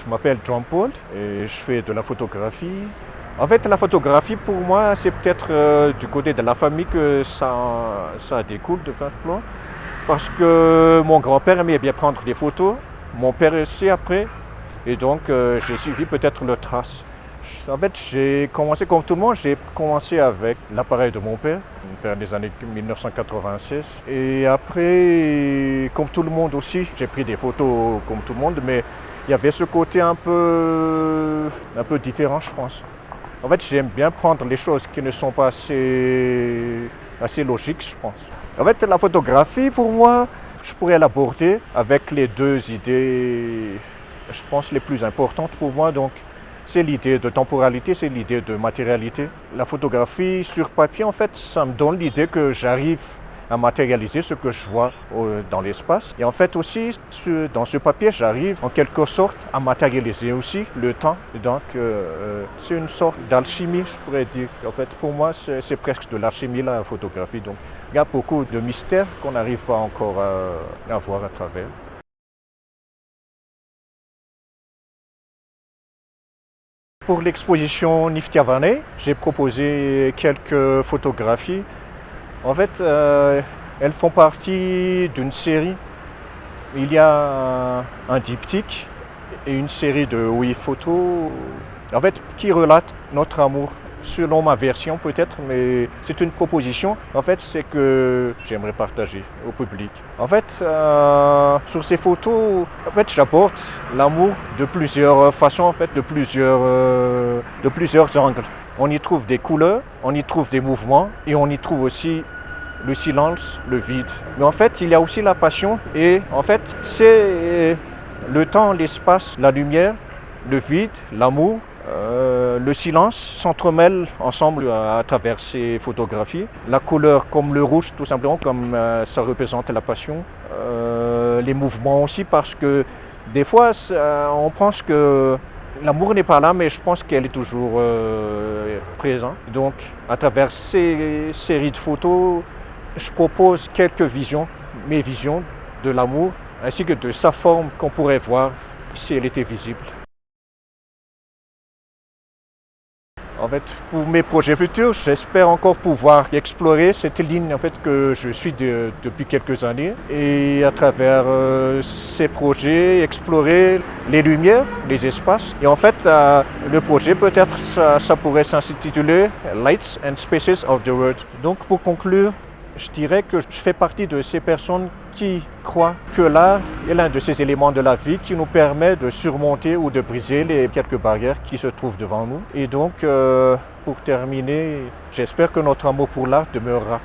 Je m'appelle John Paul et je fais de la photographie. En fait, la photographie, pour moi, c'est peut-être du côté de la famille que ça découle de plan. Parce que mon grand-père aimait bien prendre des photos, mon père aussi après, et donc j'ai suivi peut-être leur trace. En fait, j'ai commencé comme tout le monde, j'ai commencé avec l'appareil de mon père, vers les années 1986. Et après, comme tout le monde aussi, j'ai pris des photos comme tout le monde, mais il y avait ce côté un peu différent, je pense. En fait, j'aime bien prendre les choses qui ne sont pas assez logiques, je pense. En fait, la photographie, pour moi, je pourrais l'aborder avec les deux idées, je pense, les plus importantes pour moi. Donc, c'est l'idée de temporalité, c'est l'idée de matérialité. La photographie sur papier, en fait, ça me donne l'idée que j'arrive à matérialiser ce que je vois dans l'espace. Et en fait aussi, dans ce papier, j'arrive en quelque sorte à matérialiser aussi le temps. Et donc, c'est une sorte d'alchimie, je pourrais dire. En fait, pour moi, c'est presque de l'alchimie, la photographie. Donc, il y a beaucoup de mystères qu'on n'arrive pas encore à voir à travers. Pour l'exposition Niftyavane, j'ai proposé quelques photographies. En fait, elles font partie d'une série. Il y a un diptyque et une série de 8 photos, en fait, qui relatent notre amour. Selon ma version peut-être, mais c'est une proposition. En fait, c'est que j'aimerais partager au public. En fait, sur ces photos, en fait, j'apporte l'amour de plusieurs façons, en fait, de plusieurs angles. On y trouve des couleurs, on y trouve des mouvements et on y trouve aussi le silence, le vide. Mais en fait, il y a aussi la passion et en fait, c'est le temps, l'espace, la lumière, le vide, l'amour, le silence s'entremêlent ensemble à travers ces photographies. La couleur comme le rouge, tout simplement, comme ça représente la passion. Les mouvements aussi, parce que des fois, on pense que l'amour n'est pas là, mais je pense qu'elle est toujours présente. Donc, à travers ces séries de photos, je propose quelques visions, mes visions de l'amour, ainsi que de sa forme qu'on pourrait voir si elle était visible. En fait, pour mes projets futurs, j'espère encore pouvoir explorer cette ligne en fait, que je suis depuis quelques années. Et à travers ces projets, explorer les lumières, les espaces. Et en fait, le projet, peut-être, ça pourrait s'intituler Lights and Spaces of the World. Donc, pour conclure, je dirais que je fais partie de ces personnes qui croient que l'art est l'un de ces éléments de la vie qui nous permet de surmonter ou de briser les quelques barrières qui se trouvent devant nous. Et donc, pour terminer, j'espère que notre amour pour l'art demeurera.